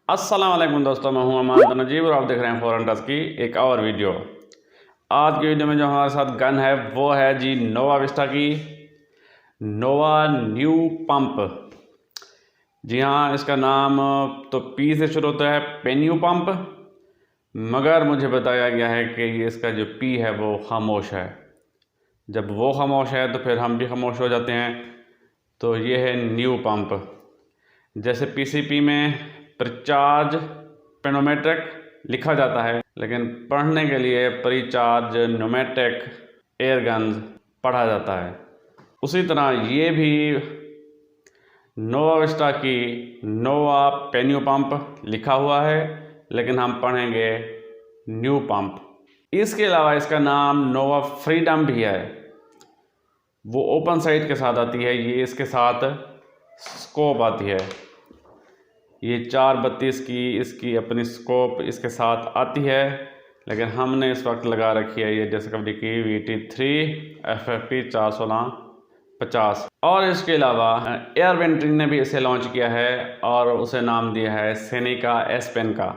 अस्सलाम वालेकुम दोस्तों, मैं हूं अमान नजीब और आप देख रहे हैं फॉरेन टच की एक और वीडियो। आज की वीडियो में जो हमारे साथ गन है वो है जी नोवा विस्टा की नोवा न्यू पंप। जी हाँ, इसका नाम तो पी से शुरू होता है, पेन्यू पंप, मगर मुझे बताया गया है कि ये इसका जो पी है वो खामोश है। जब वो खामोश है तो फिर हम भी खामोश हो जाते हैं। तो ये है न्यू पंप। जैसे पीसीपी में प्रीचार्ज पेनोमेट्रिक लिखा जाता है, लेकिन पढ़ने के लिए प्रीचार्ज न्यूमेटिक एयर गन पढ़ा जाता है। उसी तरह ये भी नोवा विस्टा की नोवा पेन्यू पंप लिखा हुआ है, लेकिन हम पढ़ेंगे न्यू पंप। इसके अलावा इसका नाम नोवा फ्रीडम भी है। वो ओपन साइट के साथ आती है, ये इसके साथ स्कोप आती है। ये 432 की इसकी अपनी स्कोप इसके साथ आती है, लेकिन हमने इस वक्त लगा रखी है ये डिस्कवरी की VT3 FFP 416-50। और इसके अलावा एयर वेंट्री ने भी इसे लॉन्च किया है और उसे नाम दिया है सेनिका एस पेन का।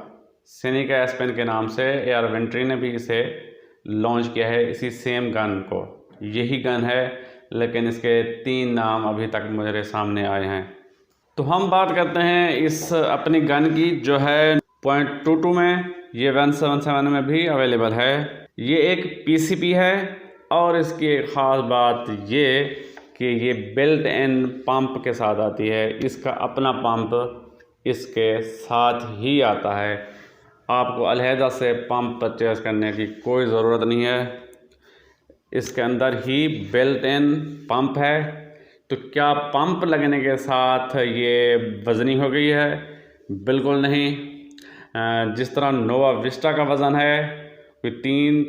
सेनिका एस पेन के नाम से एयर वेंट्री ने भी इसे लॉन्च किया है, इसी सेम गन को। यही गन है, लेकिन इसके 3 नाम अभी तक मेरे सामने आए हैं। तो हम बात करते हैं इस अपनी गन की, जो है .22 में, ये 177 में भी अवेलेबल है। ये एक PCP है और इसकी एक ख़ास बात ये कि ये बिल्ट इन पंप के साथ आती है। इसका अपना पंप इसके साथ ही आता है, आपको अलहदा से पंप परचेज करने की कोई ज़रूरत नहीं है। इसके अंदर ही बिल्ट इन पंप है। तो क्या पंप लगने के साथ ये वज़नी हो गई है? बिल्कुल नहीं। जिस तरह नोवा विस्टा का वज़न है कोई 3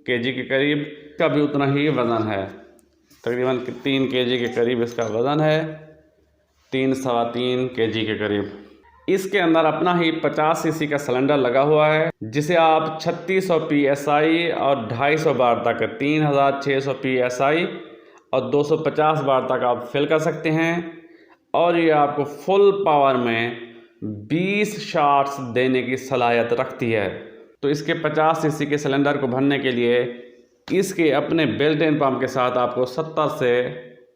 kg के करीब, इसका भी उतना ही वज़न है। तकरीबन 3 kg के करीब इसका वज़न है, 3-3.25 kg के करीब। इसके अंदर अपना ही 50 cc का सिलेंडर लगा हुआ है, जिसे आप 3600 psi और 250 बार तक, 3600 psi और 250 बार तक आप फिल कर सकते हैं। और ये आपको फुल पावर में 20 शॉट्स देने की सलाहियत रखती है। तो इसके 50 cc के सिलेंडर को भरने के लिए इसके अपने बिल्ट इन पंप के साथ आपको 70 से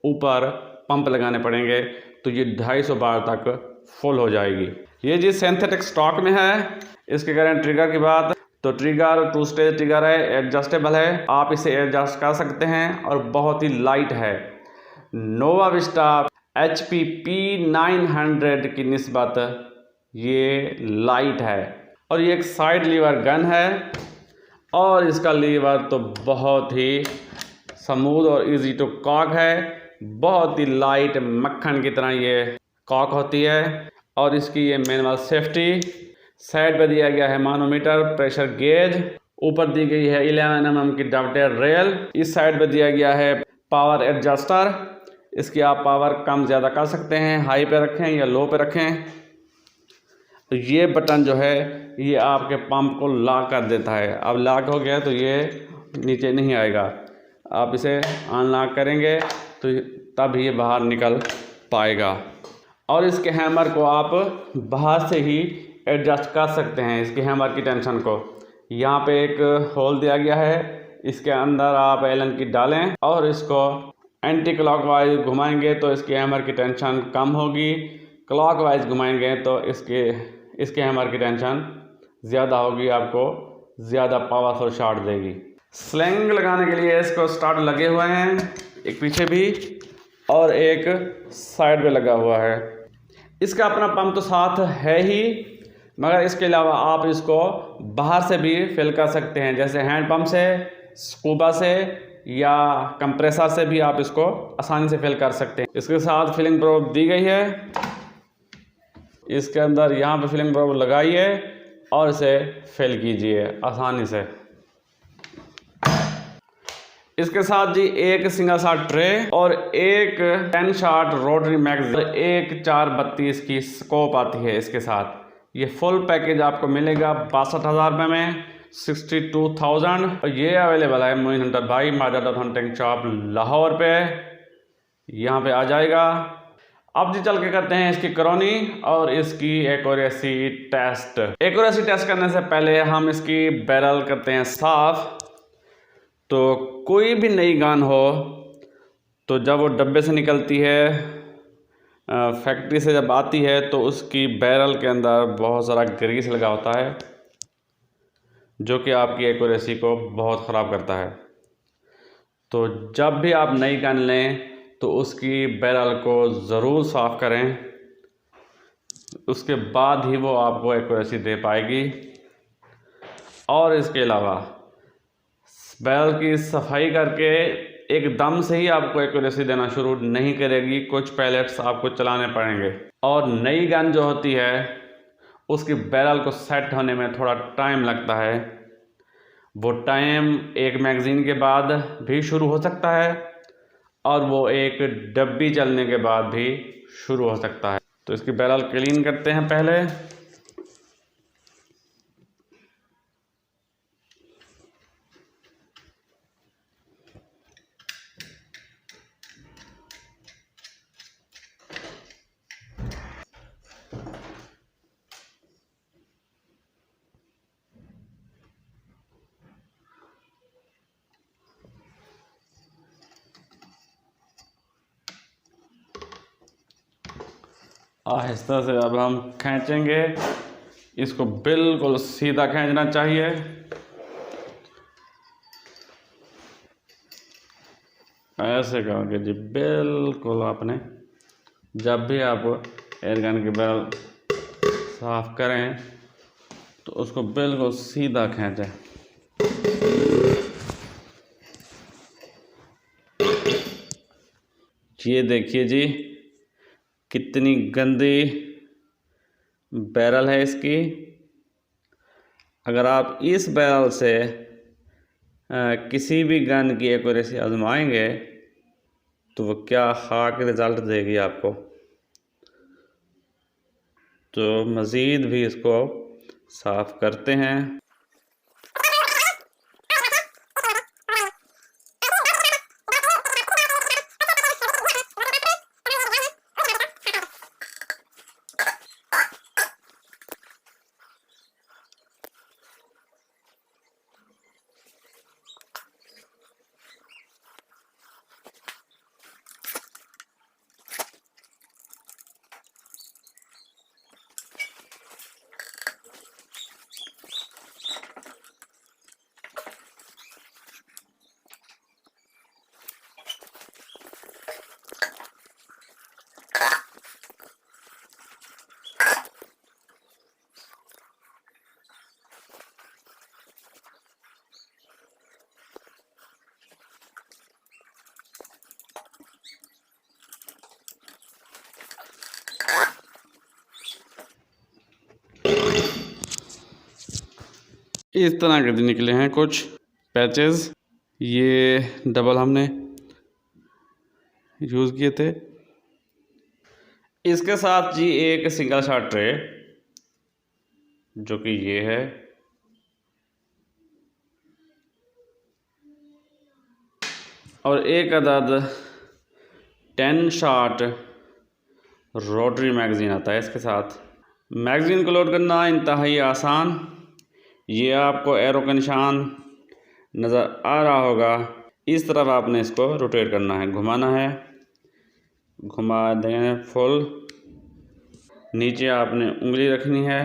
ऊपर पंप लगाने पड़ेंगे, तो ये 250 बार तक फुल हो जाएगी। ये जी सिंथेटिक स्टॉक में है। इसके करंट ट्रिगर की बात, तो ट्रिगर 2 स्टेज ट्रिगर है, एडजस्टेबल है, आप इसे एडजस्ट कर सकते हैं और बहुत ही लाइट है। नोवा विस्टा HP P900 की निस्बत ये लाइट है। और ये एक साइड लीवर गन है और इसका लीवर तो बहुत ही स्मूथ और इजी टू कॉक है। बहुत ही लाइट मक्खन की तरह ये कॉक होती है। और इसकी ये मैनुअल सेफ्टी, साइड पर दिया गया है मानोमीटर, प्रेशर गेज, ऊपर दी गई है 11 mm की डबटेड रेल, इस साइड पर दिया गया है पावर एडजस्टर। इसकी आप पावर कम ज़्यादा कर सकते हैं, हाई पे रखें या लो पे रखें। तो ये बटन जो है ये आपके पंप को लॉक कर देता है। अब लॉक हो गया तो ये नीचे नहीं आएगा। आप इसे अनलॉक करेंगे तो तब ये बाहर निकल पाएगा। और इसके हैमर को आप बाहर से ही एडजस्ट कर सकते हैं, इसके हैमर की टेंशन को। यहाँ पे एक होल दिया गया है, इसके अंदर आप एलन की डालें और इसको एंटी क्लॉकवाइज घुमाएंगे तो इसके हैमर की टेंशन कम होगी, क्लॉकवाइज घुमाएंगे तो इसके हैमर की टेंशन ज़्यादा होगी, आपको ज़्यादा पावरफुल शॉट देगी। स्लिंग लगाने के लिए इसको स्टार्ट लगे हुए हैं, एक पीछे भी और एक साइड पे लगा हुआ है। इसका अपना पंप तो साथ है ही, मगर इसके अलावा आप इसको बाहर से भी फिल कर सकते हैं, जैसे हैंड पंप से, स्कूबा से या कंप्रेसर से भी आप इसको आसानी से फिल कर सकते हैं। इसके साथ फिलिंग प्रोब दी गई है। इसके अंदर यहाँ पे फिलिंग प्रोब लगाइए और इसे फिल कीजिए आसानी से। इसके साथ जी एक सिंगल शॉट ट्रे और एक 10 शॉट रोटरी मैगजीन, एक 432 की स्कोप आती है इसके साथ। ये फुल पैकेज आपको मिलेगा 62,000 रुपये में, 62,000। और ये अवेलेबल है मोइन हंटर भाई, माइडा हंटिंग शॉप लाहौर पे। यहाँ पे आ जाएगा। अब जी चल के करते हैं इसकी करौनी और इसकी एक्यूरेसी टेस्ट। एक्यूरेसी टेस्ट करने से पहले हम इसकी बैरल करते हैं साफ। तो कोई भी नई गन हो तो जब वो डब्बे से निकलती है, फैक्ट्री से जब आती है, तो उसकी बैरल के अंदर बहुत सारा ग्रीस लगा होता है जो कि आपकी एक्यूरेसी को बहुत ख़राब करता है। तो जब भी आप नई गन लें तो उसकी बैरल को ज़रूर साफ़ करें, उसके बाद ही वो आपको एक्यूरेसी दे पाएगी। और इसके अलावा बैरल की सफाई करके एकदम से ही आपको एक्यूरेसी देना शुरू नहीं करेगी, कुछ पैलेट्स आपको चलाने पड़ेंगे। और नई गन जो होती है उसकी बैरल को सेट होने में थोड़ा टाइम लगता है। वो टाइम एक मैगज़ीन के बाद भी शुरू हो सकता है और वो एक डब्बी चलने के बाद भी शुरू हो सकता है। तो इसकी बैरल क्लीन करते हैं पहले। आहिस्ता से अब हम खींचेंगे, इसको बिल्कुल सीधा खींचना चाहिए। ऐसे करके जी बिल्कुल आपने जब भी आप एयरगन की बैरल साफ करें तो उसको बिल्कुल सीधा खींचें। ये देखिए जी कितनी गंदी बैरल है इसकी। अगर आप इस बैरल से किसी भी गन की एक्यूरेसी आजमाएंगे तो वो क्या खाक रिज़ल्ट देगी आपको। तो मज़ीद भी इसको साफ़ करते हैं। इस तरह के निकले हैं कुछ पैचेस, ये डबल हमने यूज़ किए थे। इसके साथ जी एक सिंगल शॉट ट्रे जो कि ये है, और एक अदद 10 शॉट रोटरी मैगज़ीन आता है इसके साथ। मैगज़ीन को लोड करना इंतहाई आसान। ये आपको एरो का निशान नज़र आ रहा होगा, इस तरफ आपने इसको रोटेट करना है, घुमाना है, घुमा देंगे फुल। नीचे आपने उंगली रखनी है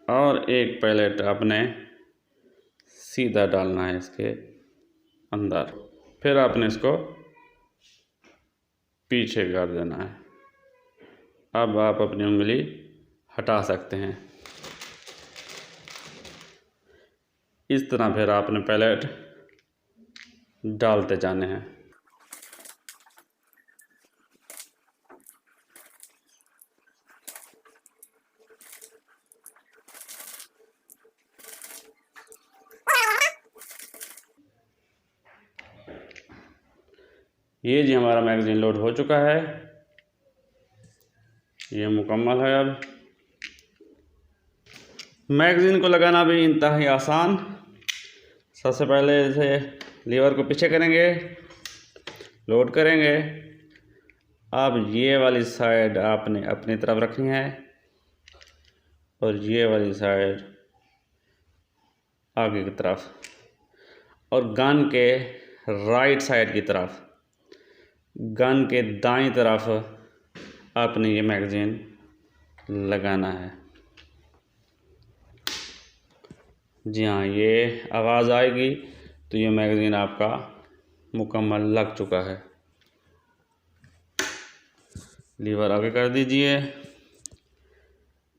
और एक पैलेट आपने सीधा डालना है इसके अंदर, फिर आपने इसको पीछे कर देना है। अब आप अपनी उंगली हटा सकते हैं। इस तरह फिर आपने पैलेट डालते जाने हैं। ये जी हमारा मैगज़ीन लोड हो चुका है, ये मुकम्मल है। अब मैगज़ीन को लगाना भी इंतहाई आसान। सबसे पहले इसे लीवर को पीछे करेंगे, लोड करेंगे, अब ये वाली साइड आपने अपनी तरफ रखनी है और ये वाली साइड आगे की तरफ, और गन के राइट साइड की तरफ, गन के दाईं तरफ आपने ये मैगज़ीन लगाना है। जी हाँ, ये आवाज़ आएगी तो ये मैगज़ीन आपका मुकम्मल लग चुका है। लीवर आगे कर दीजिए।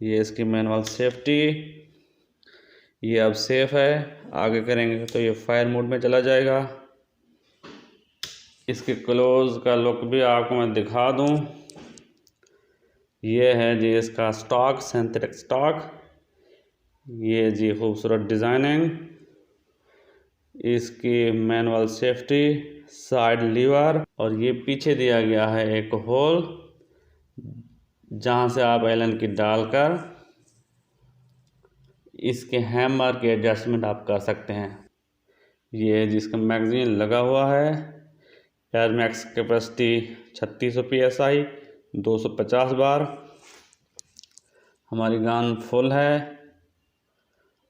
ये इसकी मैनुअल सेफ्टी, ये अब सेफ़ है। आगे करेंगे तो ये फायर मोड में चला जाएगा। इसके क्लोज़ का लुक भी आपको मैं दिखा दूं। ये है जी इसका स्टॉक, सिंथेटिक स्टॉक। ये जी खूबसूरत डिज़ाइनिंग, इसकी मैनुअल सेफ्टी, साइड लीवर, और ये पीछे दिया गया है एक होल जहां से आप एलन की डालकर इसके हैमर के एडजस्टमेंट आप कर सकते हैं। ये जिसका मैगज़ीन लगा हुआ है। एयर मैक्स कैपेसिटी 3600 PSI, 250 बार। हमारी गन फुल है।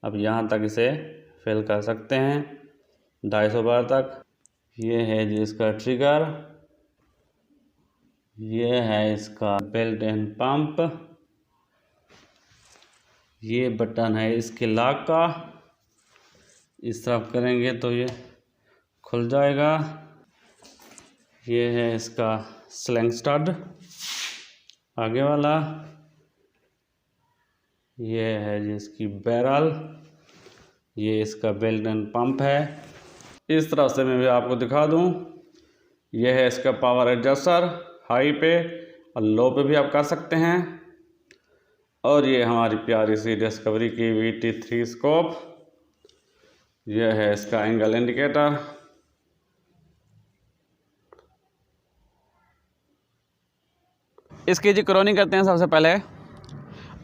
अब यहाँ तक इसे फिल कर सकते हैं 250 बार तक। ये है जी इसका ट्रिगर, ये है इसका बेल्ट एंड पंप, ये बटन है इसके लॉक का। इस तरफ करेंगे तो ये खुल जाएगा। ये है इसका स्लिंग स्टड आगे वाला। ये है जी इसकी बैरल, ये इसका बेल्ट एंड पंप है। इस तरह से मैं भी आपको दिखा दूं। यह है इसका पावर एडजस्टर, हाई पे और लो पे भी आप कर सकते हैं। और ये हमारी प्यारी सी डिस्कवरी की VT3 स्कोप। यह है इसका एंगल इंडिकेटर। इसकी जी क्रॉनिंग करते हैं सबसे पहले,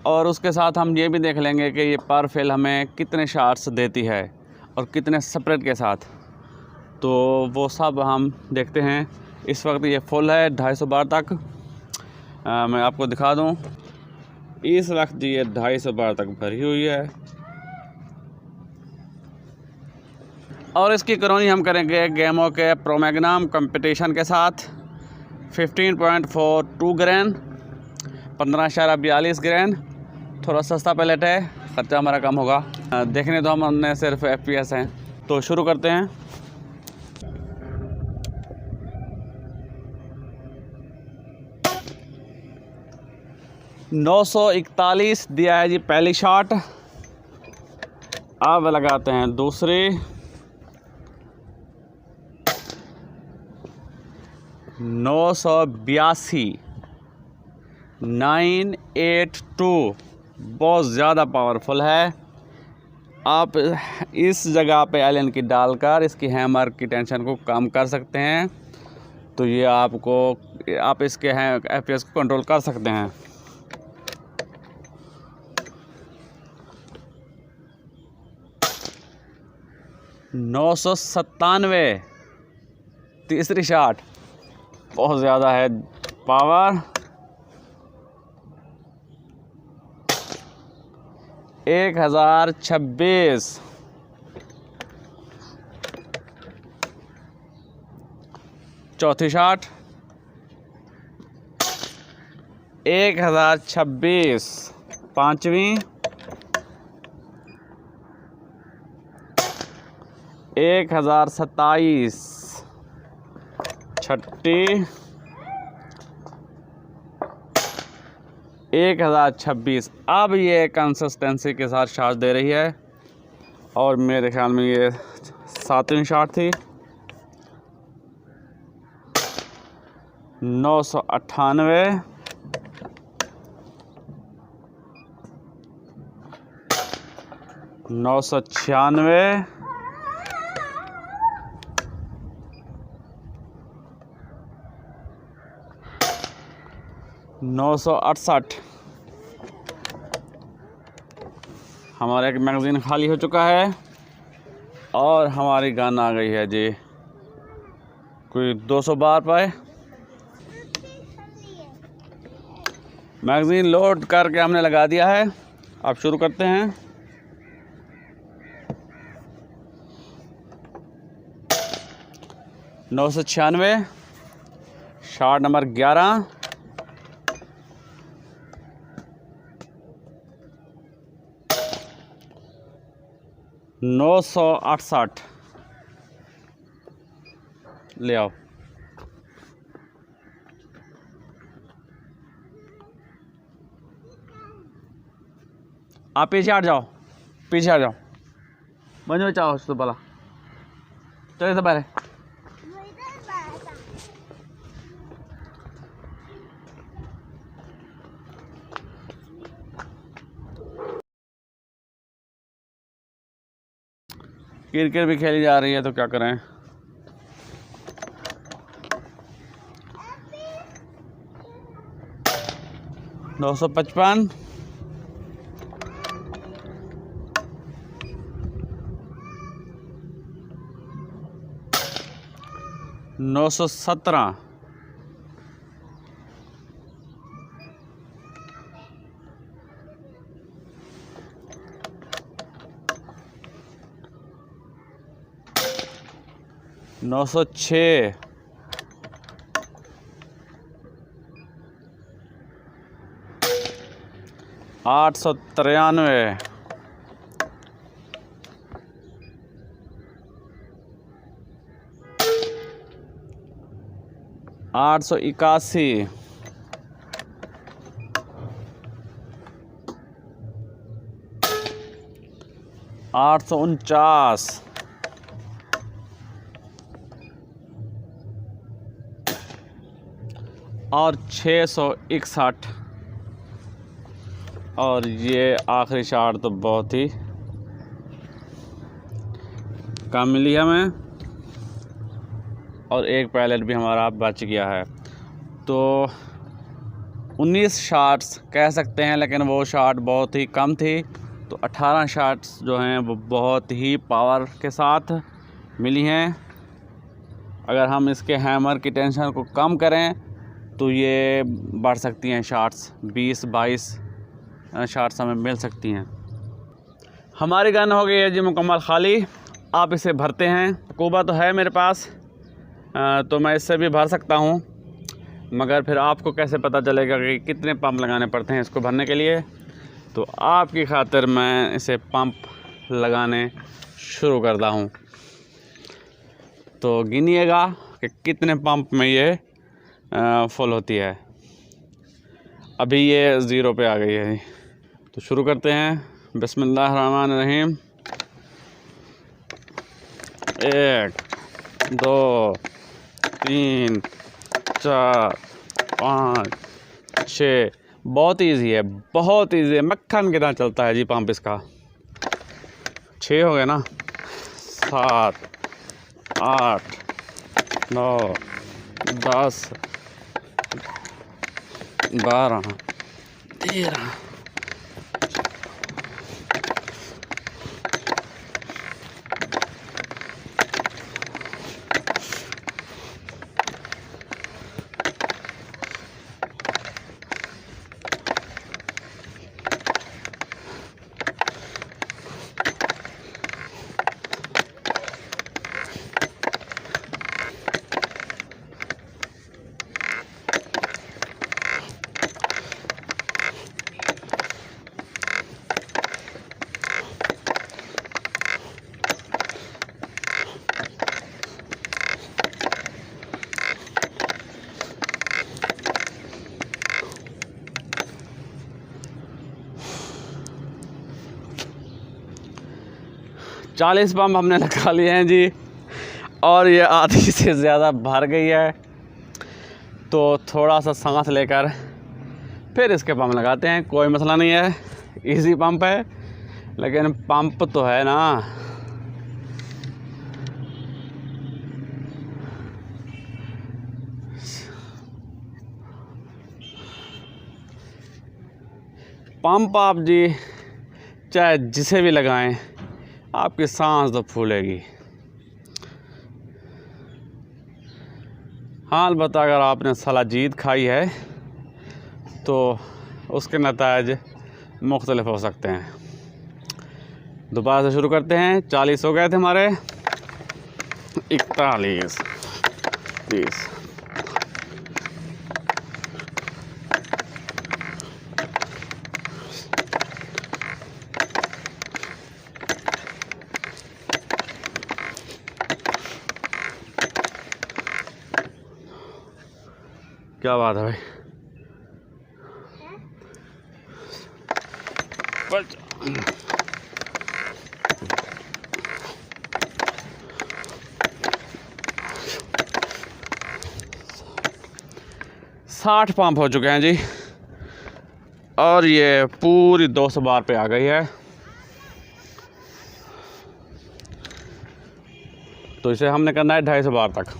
और उसके साथ हम ये भी देख लेंगे कि ये पर फिल हमें कितने शॉट्स देती है और कितने स्प्रेड के साथ, तो वो सब हम देखते हैं। इस वक्त ये फुल है 250 बार तक। मैं आपको दिखा दूं, इस वक्त ये 250 बार तक भरी हुई है। और इसकी क्रॉनिंग हम करेंगे गेमो के प्रो मैग्नम कंपटीशन के साथ। 15.42 ग्रैन, 15.42 ग्रैन। थोड़ा सस्ता पैलेट है, खर्चा हमारा कम होगा। देखने तो हमने सिर्फ FPS हैं। तो शुरू करते हैं। $941 दिया है जी पहली शॉट। अब लगाते हैं दूसरी। 982, 982 बहुत ज़्यादा पावरफुल है। आप इस जगह पे एलन की डालकर इसकी हैमर की टेंशन को कम कर सकते हैं। तो ये आप इसके FPS को कंट्रोल कर सकते हैं। $997 तीसरी शॉट, बहुत ज़्यादा है पावर। 1026, चौथी शॉट 1026, पांचवी 1027, छठी 1026। अब ये कंसिस्टेंसी के साथ शॉट दे रही है, और मेरे ख्याल में ये 7वीं शॉट थी। 998, 996, 968। हमारा एक मैगज़ीन खाली हो चुका है और हमारी गन आ गई है जी कोई 200 बार पे। मैगज़ीन लोड करके हमने लगा दिया है। अब शुरू करते हैं। नौ सौ 96, शॉट नंबर 11, 968, ले आओ। आप पीछे हट जाओ, पीछे हट जाओ, बनो चाहो तो भला चले तो पहले। क्रिकेट भी खेली जा रही है तो क्या करें। नौ सौ 55, 917, 906, 893, 881, 849, और 661। और ये आखिरी शॉट तो बहुत ही कम मिली हमें, और एक पैलेट भी हमारा बच गया है। तो 19 शॉट्स कह सकते हैं, लेकिन वो शॉट बहुत ही कम थी। तो 18 शॉट्स जो हैं वो बहुत ही पावर के साथ मिली हैं। अगर हम इसके हैमर की टेंशन को कम करें तो ये बढ़ सकती हैं शॉट्स, 20-22 शॉट्स हमें मिल सकती हैं। हमारी गन हो गई है जी मुकम्मल खाली। आप इसे भरते हैं। स्कूबा तो है मेरे पास, तो मैं इससे भी भर सकता हूँ, मगर फिर आपको कैसे पता चलेगा कि कितने पंप लगाने पड़ते हैं इसको भरने के लिए। तो आपकी खातिर मैं इसे पंप लगाने शुरू करता हूँ। तो गिनिएगा कि कितने पंप में ये फुल होती है। अभी ये 0 पे आ गई है। तो शुरू करते हैं। बिस्मिल्लाहिर्रहमानिर्रहीम। 1 2 3 4 5 6। बहुत इजी है, बहुत इजी है, मक्खन की तरह चलता है जी पंप इसका। 6 हो गए ना, 7 8 9 10 12 13। चालीस पंप हमने लगा लिए हैं जी, और ये आधी से ज़्यादा भर गई है। तो थोड़ा सा सांस लेकर फिर इसके पंप लगाते हैं। कोई मसला नहीं है, इजी पंप है, लेकिन पंप तो है ना। पंप आप जी चाहे जिसे भी लगाएं, आपकी सांस तो फूलेगी। हाँ, अलबत्ता अगर आपने सलाजीत खाई है तो उसके नतायज मुख्तलिफ हो सकते हैं। दोबारा से शुरू करते हैं। 40 हो गए थे हमारे, 41, 30। क्या बात है भाई, 60 पंप हो चुके हैं जी, और ये पूरी 200 बार पे आ गई है। तो इसे हमने करना है 250 बार तक।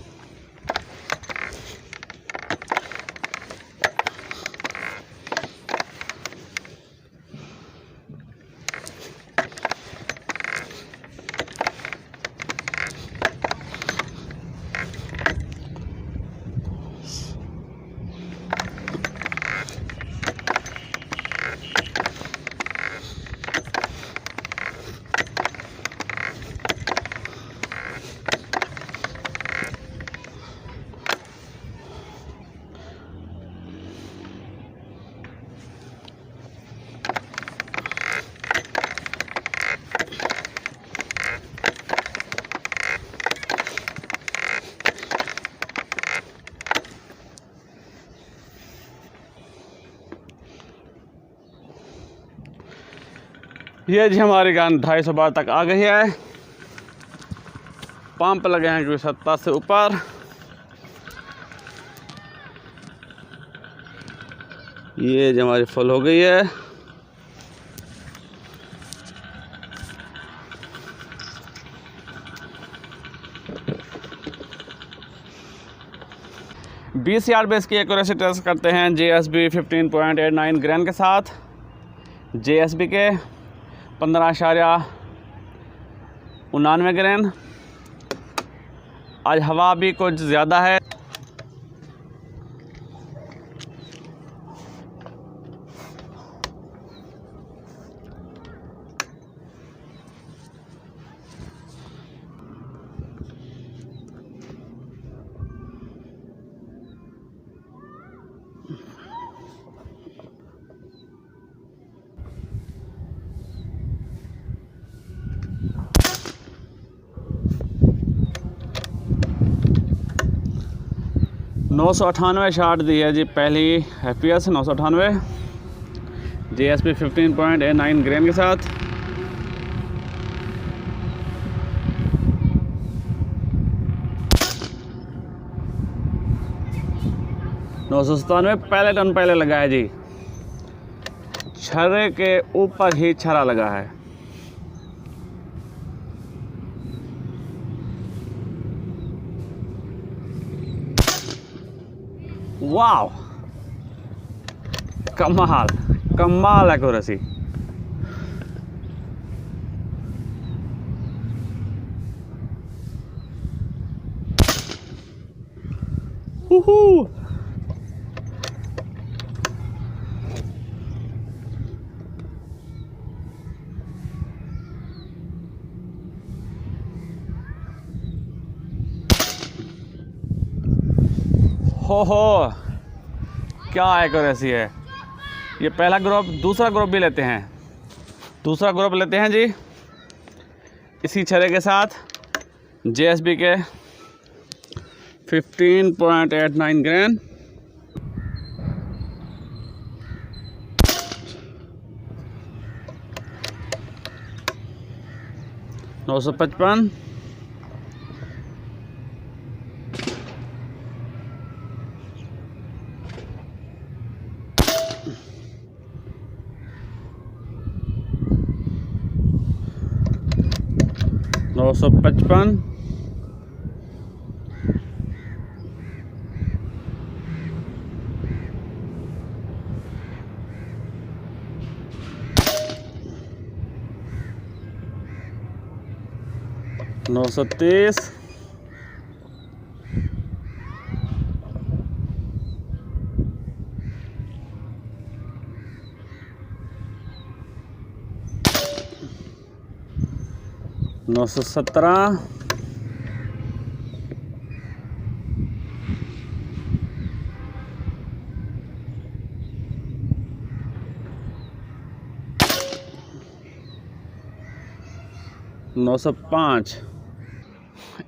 ये जी हमारी गन 250 बार तक आ गई है। पंप लगे हैं क्योंकि 70 से ऊपर। ये जी हमारी फुल हो गई है। बीस यार्ड बेस की एक्यूरेसी टेस्ट करते हैं JSB 15.89 ग्रेन के साथ। JSB के 15.99 ग्रेन। आज हवा भी कुछ ज़्यादा है। नौ सौ 98 शाट दी है जी पहली FPS 998 JSB 15.89 ग्रेन के साथ। नौ सौ 97 पहले टन पहले लगा है जी। छर्रे के ऊपर ही छरा लगा है। वाव, कमाल एक्यूरेसी। हो क्या एक्यूरेसी है। ये पहला ग्रुप। दूसरा ग्रुप भी लेते हैं। दूसरा ग्रुप लेते हैं जी इसी छरे के साथ JSB के 15.89 ग्रेन। नौ सौ 55। नौ सौ 55। नौ सौ 30। 917, 905।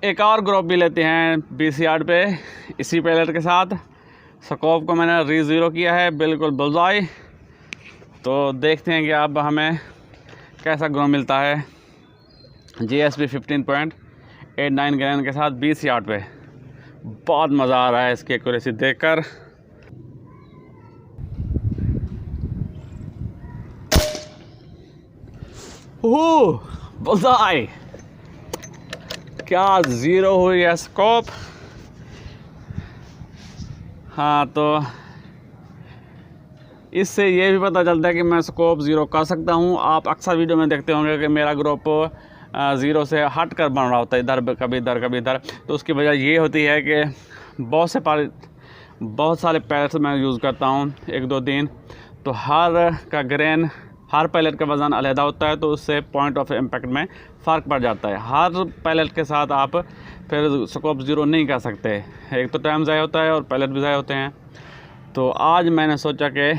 एक और ग्रुप भी लेते हैं 20 यार्ड पे इसी पैलेट के साथ। स्कोप को मैंने री-ज़ीरो किया है, बिल्कुल बुल्सआई। तो देखते हैं कि अब हमें कैसा ग्रुप मिलता है GSP 15.89 ग्रेन के साथ 20 यार्ड पे। बहुत मज़ा आ रहा है इसकी एक्यूरेसी देखकर। बुल्सआई, क्या ज़ीरो हुई है स्कोप। हाँ, तो इससे ये भी पता चलता है कि मैं स्कोप ज़ीरो कर सकता हूँ। आप अक्सर वीडियो में देखते होंगे कि मेरा ग्रुप ज़ीरो से हट कर बन रहा होता है, इधर कभी इधर कभी इधर। तो उसकी वजह ये होती है कि बहुत सारे पैलेट्स मैं यूज़ करता हूँ, 1-2 दिन। तो हर का ग्रेन, हर पैलेट का वज़न अलहदा होता है, तो उससे पॉइंट ऑफ इम्पैक्ट में फ़र्क पड़ जाता है। हर पैलेट के साथ आप फिर स्कोप ज़ीरो नहीं कर सकते, एक तो टाइम ज़ाया होता है और पैलेट भी ज़ाया होते हैं। तो आज मैंने सोचा कि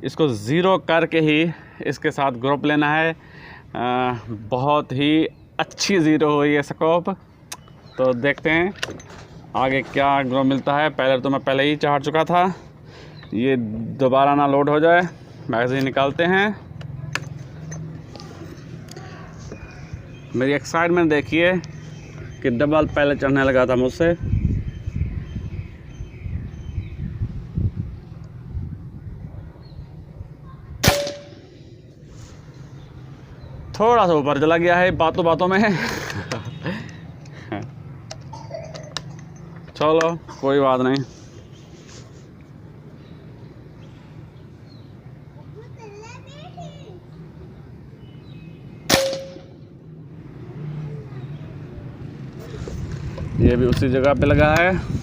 इसको ज़ीरो करके ही इसके साथ ग्रुप लेना है। बहुत ही अच्छी ज़ीरो हुई है स्कोप। तो देखते हैं आगे क्या ग्रुप मिलता है। पैलेट तो मैं पहले ही चढ़ा चुका था, ये दोबारा ना लोड हो जाए। मैगज़ीन निकालते हैं। मेरी एक्साइटमेंट देखिए कि डबल पैलेट चढ़ने लगा था मुझसे। थोड़ा सा ऊपर चला गया है बातों बातों में। चलो कोई बात नहीं। ये भी उसी जगह पे लगा है।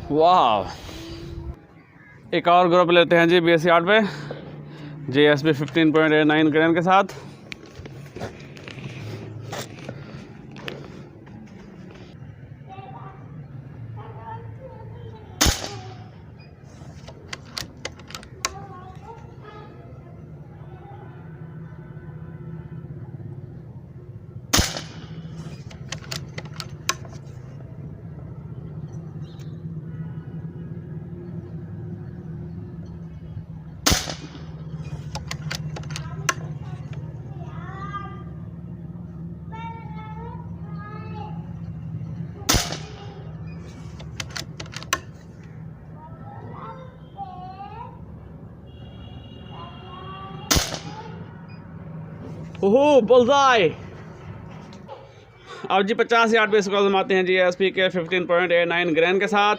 वाह, एक और ग्रुप लेते हैं जी 20 यार्ड पे GSP 15.89 ग्रेन के साथ। ओहो, बुल्सआई। अब जी 50 यार्ड पे इसको आजमाते हैं GSP के 15.89 ग्रेन के साथ।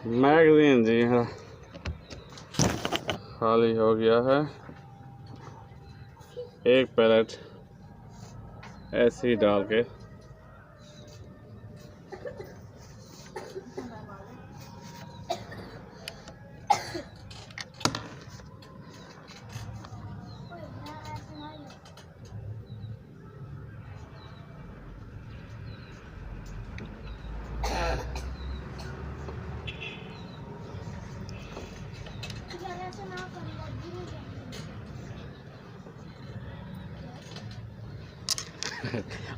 मैगज़ीन जी हाँ खाली हो गया है। एक पैलेट ऐसे ही डाल के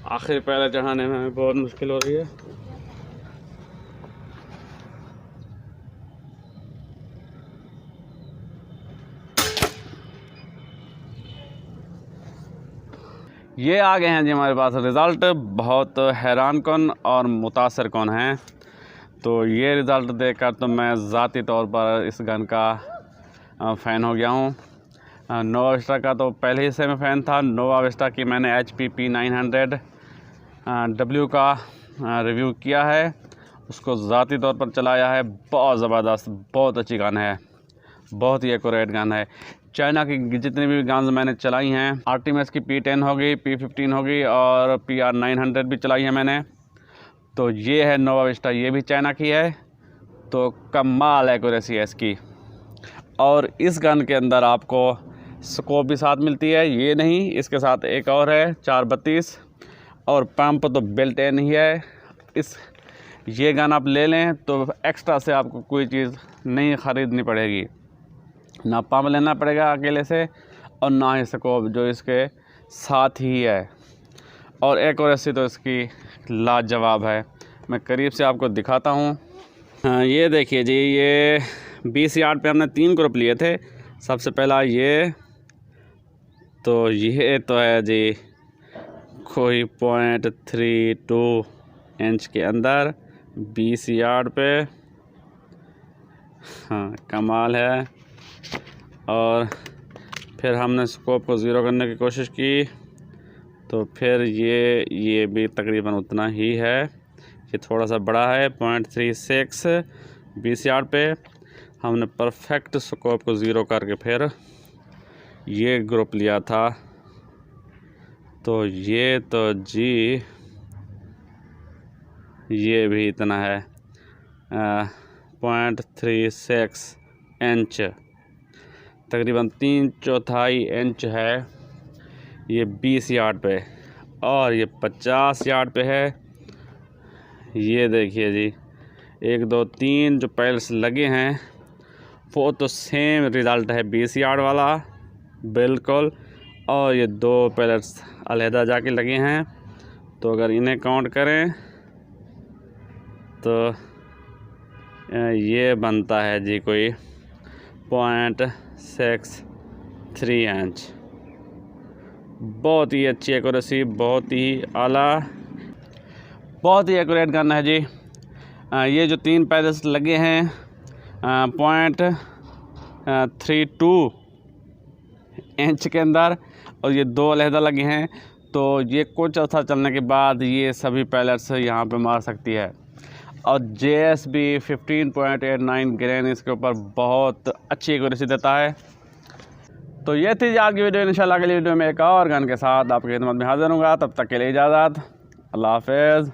आखिर पहले चढ़ाने में हमें बहुत मुश्किल हो रही है। ये आ गए हैं जी हमारे पास रिज़ल्ट। बहुत हैरान कौन और मुतासर कौन हैं। तो ये रिज़ल्ट देखकर तो मैं ज़ाती तौर पर इस गन का फ़ैन हो गया हूँ। नोवा विस्टा का तो पहले ही से मैं फ़ैन था। नोवा विस्टा की मैंने HP P900W का रिव्यू किया है, उसको ज़ाती तौर पर चलाया है। बहुत ज़बरदस्त, बहुत अच्छी गन है, बहुत ही एक्यूरेट गन है। चाइना की जितनी भी गन्स मैंने चलाई हैं, आर्टिमिस की P10 हो गई, P15 हो गई और PR900 भी चलाई है मैंने। तो ये है नोवा विस्टा, ये भी चाइना की है। तो कमाल एक्यूरेसी है इसकी। और इस गन के अंदर आपको स्कोप भी साथ मिलती है, ये नहीं, इसके साथ एक और है 432 और पंप तो बिल्ट इन ही है। ये गन आप ले लें तो एक्स्ट्रा से आपको कोई चीज़ नहीं ख़रीदनी पड़ेगी, ना पंप लेना पड़ेगा अकेले से और ना ही स्कोप जो इसके साथ ही है। और एक्यूरेसी तो इसकी लाजवाब है। मैं करीब से आपको दिखाता हूँ। हाँ, ये देखिए जी, ये 20 यार्ड पे हमने 3 ग्रुप लिए थे। सबसे पहला ये तो है जी कोई 0.32 इंच के अंदर 20 यार्ड पे। हाँ, कमाल है। और फिर हमने स्कोप को ज़ीरो करने की कोशिश की तो फिर ये भी तकरीबन उतना ही है। ये थोड़ा सा बड़ा है 0.36 20 यार्ड पे। हमने परफेक्ट स्कोप को ज़ीरो करके फिर ये ग्रुप लिया था। तो ये तो जी ये भी इतना है 0.36 इंच, तकरीबन 3/4 इंच है ये 20 यार्ड पे। और ये 50 यार्ड पे है। ये देखिए जी, 1 2 3 जो पैल्स लगे हैं वो तो सेम रिज़ल्ट है 20 यार्ड वाला बिल्कुल। और ये 2 पैलेट्स अलहदा जाके लगे हैं। तो अगर इन्हें काउंट करें तो ये बनता है जी कोई 0.63 इंच। बहुत ही अच्छी एक्यूरेसी, बहुत ही आला, बहुत ही एक्यूरेट गन है जी। ये जो 3 पैलेट्स लगे हैं 0.32 इंच के अंदर और ये 2 अलहदा लगे हैं। तो ये कुछ अर्सा चलने के बाद ये सभी पैलेट्स यहाँ पे मार सकती है। और JSB 15.89 ग्रेन इसके ऊपर बहुत अच्छी एक्यूरेसी देता है। तो ये थी आज की वीडियो। इंशाल्लाह अगली वीडियो में एक और गन के साथ आपकी खिदमत में हाजिर हूँगा। तब तक के लिए इजाज़त, अल्लाह हाफ़िज़।